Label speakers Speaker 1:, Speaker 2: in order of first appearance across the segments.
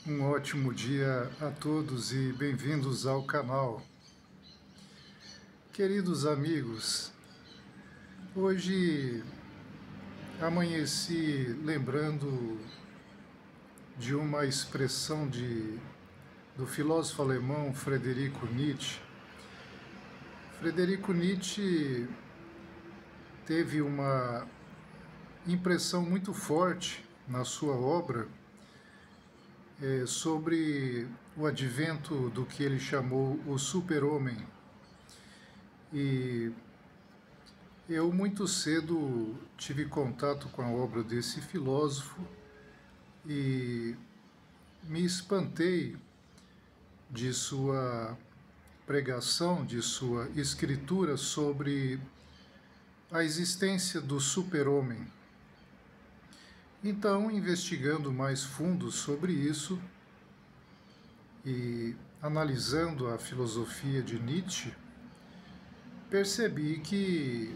Speaker 1: Um ótimo dia a todos e bem-vindos ao canal. Queridos amigos, hoje amanheci lembrando de uma expressão do filósofo alemão Friedrich Nietzsche. Friedrich Nietzsche teve uma impressão muito forte na sua obra sobre o advento do que ele chamou o super-homem. E eu muito cedo tive contato com a obra desse filósofo e me espantei de sua pregação, de sua escritura sobre a existência do super-homem. Então, investigando mais fundo sobre isso e analisando a filosofia de Nietzsche, percebi que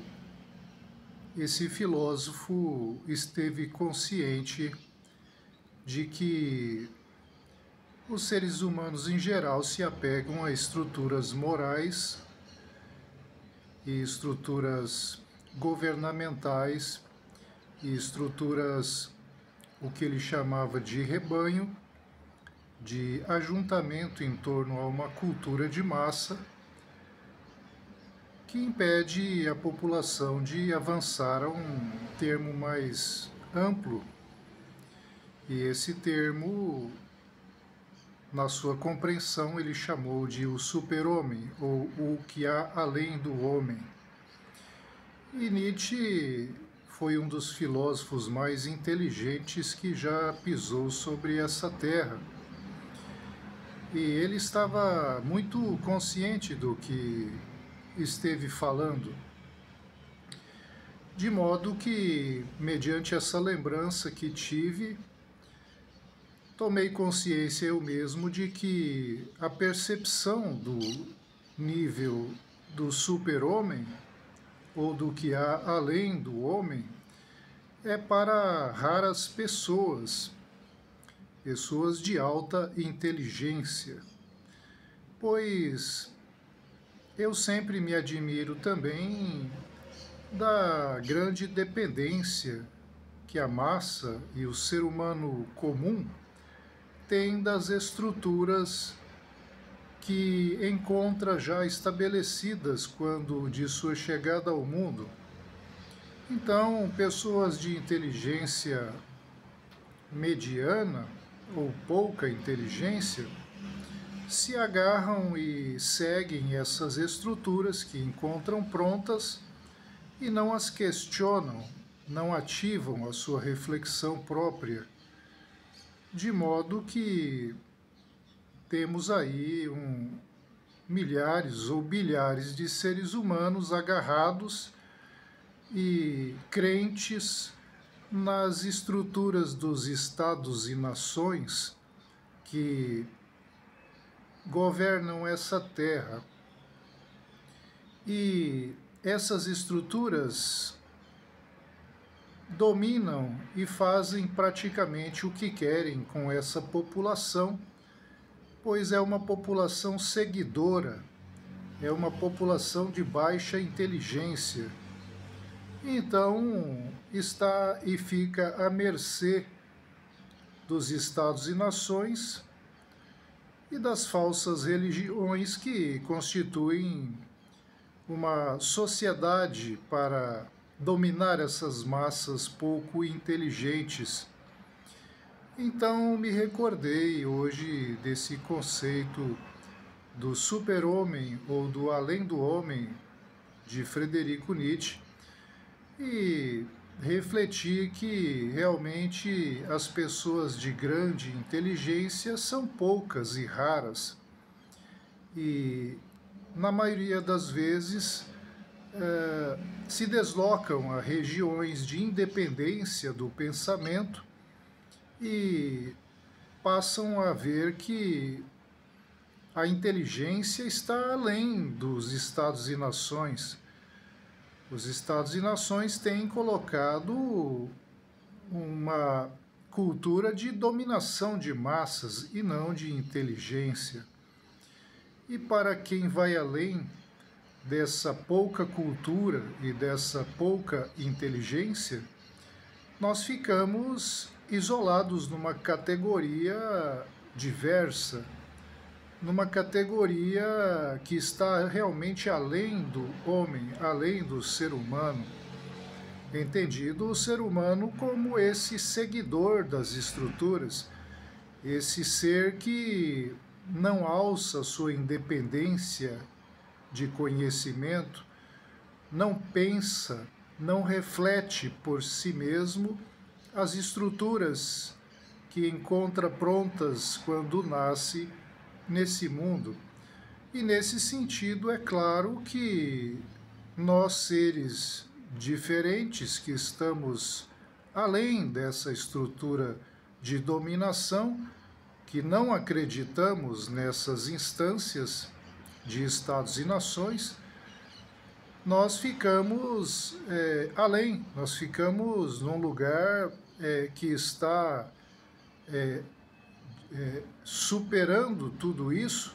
Speaker 1: esse filósofo esteve consciente de que os seres humanos em geral se apegam a estruturas morais e estruturas governamentais e estruturas, o que ele chamava de rebanho, de ajuntamento em torno a uma cultura de massa, que impede a população de avançar a um termo mais amplo. E esse termo, na sua compreensão, ele chamou de o super-homem, ou o que há além do homem. E Nietzsche foi um dos filósofos mais inteligentes que já pisou sobre essa terra. E ele estava muito consciente do que esteve falando, de modo que, mediante essa lembrança que tive, tomei consciência eu mesmo de que a percepção do nível do super-homem, ou do que há além do homem, é para raras pessoas, pessoas de alta inteligência, pois eu sempre me admiro também da grande dependência que a massa e o ser humano comum têm das estruturas que encontra já estabelecidas quando de sua chegada ao mundo. Então, pessoas de inteligência mediana ou pouca inteligência se agarram e seguem essas estruturas que encontram prontas e não as questionam, não ativam a sua reflexão própria, de modo que temos aí milhares ou bilhares de seres humanos agarrados e crentes nas estruturas dos estados e nações que governam essa terra. E essas estruturas dominam e fazem praticamente o que querem com essa população, pois é uma população seguidora, é uma população de baixa inteligência. Então, está e fica à mercê dos estados e nações e das falsas religiões que constituem uma sociedade para dominar essas massas pouco inteligentes. Então me recordei hoje desse conceito do super-homem ou do além do homem de Friedrich Nietzsche e refleti que realmente as pessoas de grande inteligência são poucas e raras. E, na maioria das vezes, se deslocam a regiões de independência do pensamento e passam a ver que a inteligência está além dos estados e nações. Os estados e nações têm colocado uma cultura de dominação de massas e não de inteligência. E para quem vai além dessa pouca cultura e dessa pouca inteligência, nós ficamos isolados numa categoria diversa, numa categoria que está realmente além do homem, além do ser humano, entendido o ser humano como esse seguidor das estruturas, esse ser que não alça sua independência de conhecimento, não pensa, não reflete por si mesmo as estruturas que encontra prontas quando nasce nesse mundo. E nesse sentido, é claro que nós, seres diferentes, que estamos além dessa estrutura de dominação, que não acreditamos nessas instâncias de estados e nações, nós ficamos além, nós ficamos num lugar que está superando tudo isso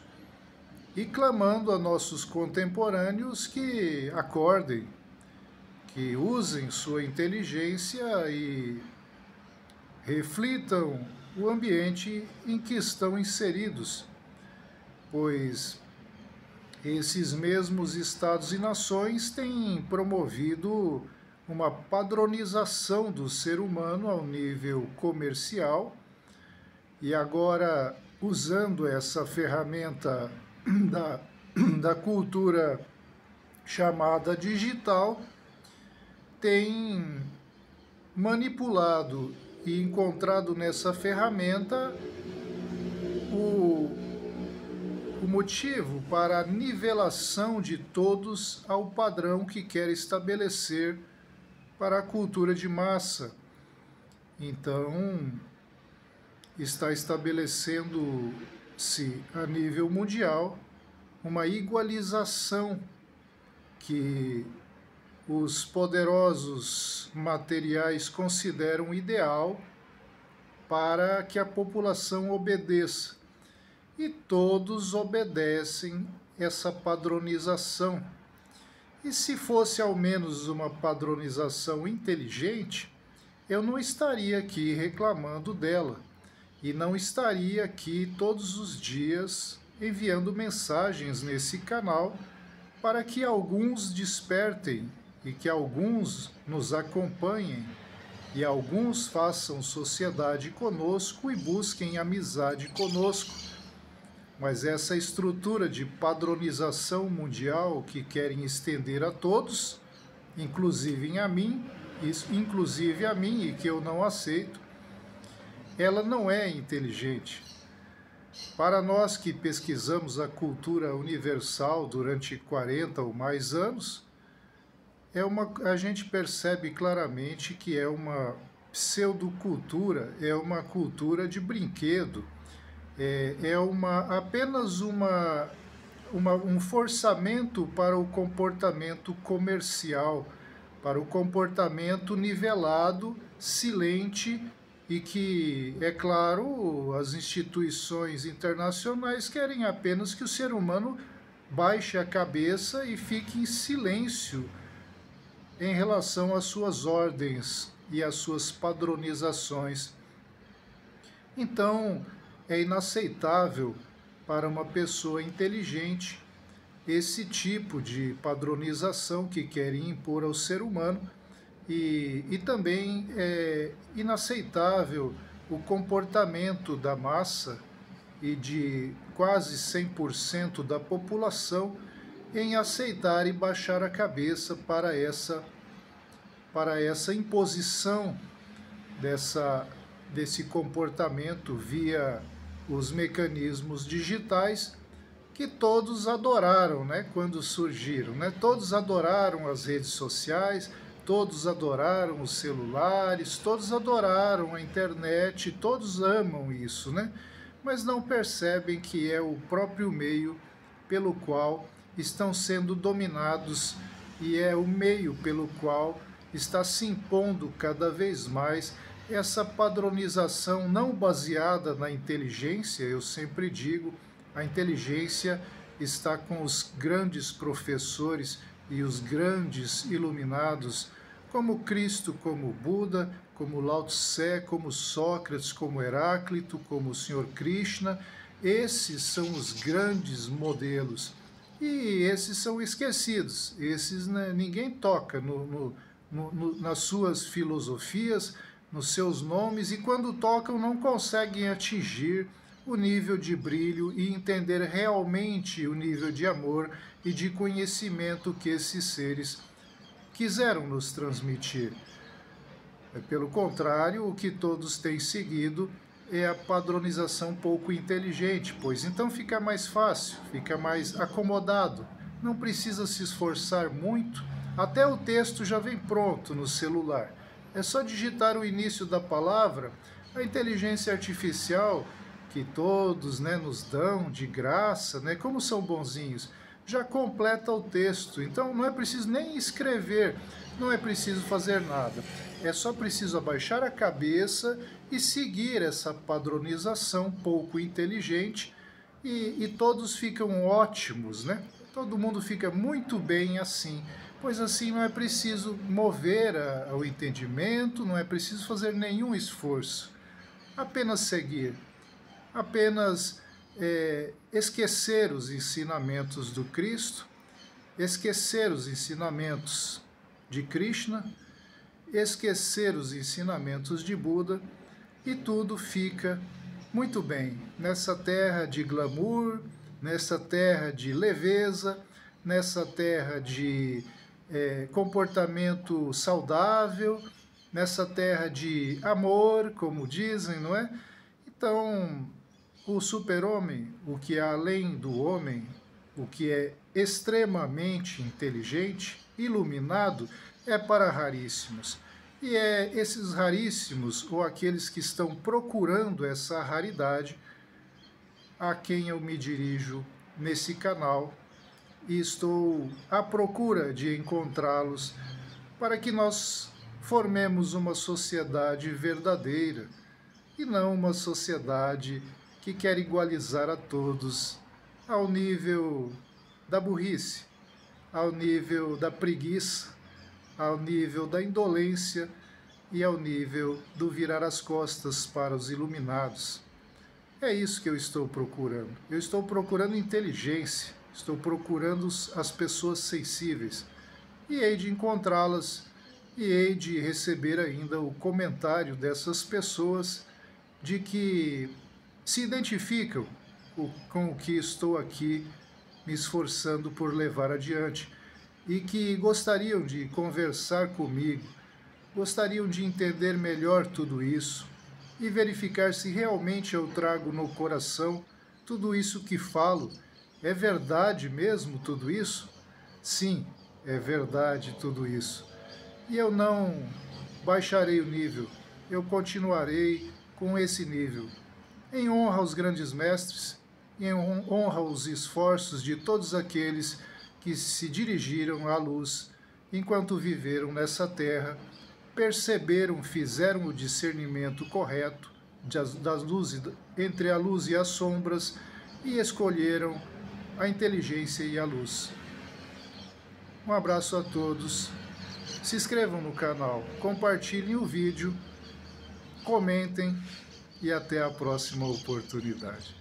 Speaker 1: e clamando a nossos contemporâneos que acordem, que usem sua inteligência e reflitam o ambiente em que estão inseridos, pois esses mesmos estados e nações têm promovido uma padronização do ser humano ao nível comercial e agora, usando essa ferramenta da cultura chamada digital, tem manipulado e encontrado nessa ferramenta o motivo para a nivelação de todos ao padrão que quer estabelecer para a cultura de massa. Então, está estabelecendo-se a nível mundial uma igualização que os poderosos materiais consideram ideal para que a população obedeça. E todos obedecem essa padronização. E se fosse ao menos uma padronização inteligente, eu não estaria aqui reclamando dela. E não estaria aqui todos os dias enviando mensagens nesse canal para que alguns despertem e que alguns nos acompanhem e alguns façam sociedade conosco e busquem amizade conosco. Mas essa estrutura de padronização mundial que querem estender a todos, inclusive a mim, e que eu não aceito, ela não é inteligente. Para nós que pesquisamos a cultura universal durante 40 ou mais anos, a gente percebe claramente que é uma pseudocultura, é uma cultura de brinquedo, apenas um forçamento para o comportamento comercial, para o comportamento nivelado, silente, e que, é claro, as instituições internacionais querem apenas que o ser humano baixe a cabeça e fique em silêncio em relação às suas ordens e às suas padronizações. Então, é inaceitável para uma pessoa inteligente esse tipo de padronização que querem impor ao ser humano, e também é inaceitável o comportamento da massa e de quase 100% da população em aceitar e baixar a cabeça para essa imposição desse comportamento via os mecanismos digitais que todos adoraram, né, quando surgiram, né? Todos adoraram as redes sociais, todos adoraram os celulares, todos adoraram a internet, todos amam isso, né? Mas não percebem que é o próprio meio pelo qual estão sendo dominados e é o meio pelo qual está se impondo cada vez mais essa padronização não baseada na inteligência, eu sempre digo, a inteligência está com os grandes professores e os grandes iluminados, como Cristo, como Buda, como Lao Tse, como Sócrates, como Heráclito, como o Senhor Krishna. Esses são os grandes modelos. E esses são esquecidos. Esses, né, ninguém toca nas suas filosofias, nos seus nomes, e quando tocam não conseguem atingir o nível de brilho e entender realmente o nível de amor e de conhecimento que esses seres quiseram nos transmitir. Pelo contrário, o que todos têm seguido é a padronização pouco inteligente, pois então fica mais fácil, fica mais acomodado, não precisa se esforçar muito, até o texto já vem pronto no celular. É só digitar o início da palavra, a inteligência artificial que todos, né, nos dão de graça, né, como são bonzinhos, já completa o texto. Então não é preciso nem escrever, não é preciso fazer nada. É só preciso abaixar a cabeça e seguir essa padronização pouco inteligente e todos ficam ótimos, né? Todo mundo fica muito bem assim, pois assim não é preciso mover o entendimento, não é preciso fazer nenhum esforço, apenas seguir, apenas esquecer os ensinamentos do Cristo, esquecer os ensinamentos de Krishna, esquecer os ensinamentos de Buda, e tudo fica muito bem nessa terra de glamour, nessa terra de leveza, nessa terra de comportamento saudável, nessa terra de amor, como dizem, não é? Então, o super-homem, o que é além do homem, o que é extremamente inteligente, iluminado, é para raríssimos. E é esses raríssimos, ou aqueles que estão procurando essa raridade, a quem eu me dirijo nesse canal, e estou à procura de encontrá-los para que nós formemos uma sociedade verdadeira e não uma sociedade que quer igualizar a todos ao nível da burrice, ao nível da preguiça, ao nível da indolência e ao nível do virar as costas para os iluminados. É isso que eu estou procurando. Eu estou procurando inteligência, estou procurando as pessoas sensíveis, e hei de encontrá-las, e hei de receber ainda o comentário dessas pessoas de que se identificam com o que estou aqui me esforçando por levar adiante, e que gostariam de conversar comigo, gostariam de entender melhor tudo isso e verificar se realmente eu trago no coração tudo isso que falo. É verdade mesmo tudo isso? Sim, é verdade tudo isso. E eu não baixarei o nível, eu continuarei com esse nível, em honra aos grandes mestres, em honra aos esforços de todos aqueles que se dirigiram à luz enquanto viveram nessa terra, perceberam, fizeram o discernimento correto das luzes, entre a luz e as sombras, e escolheram a inteligência e a luz. Um abraço a todos, se inscrevam no canal, compartilhem o vídeo, comentem e até a próxima oportunidade.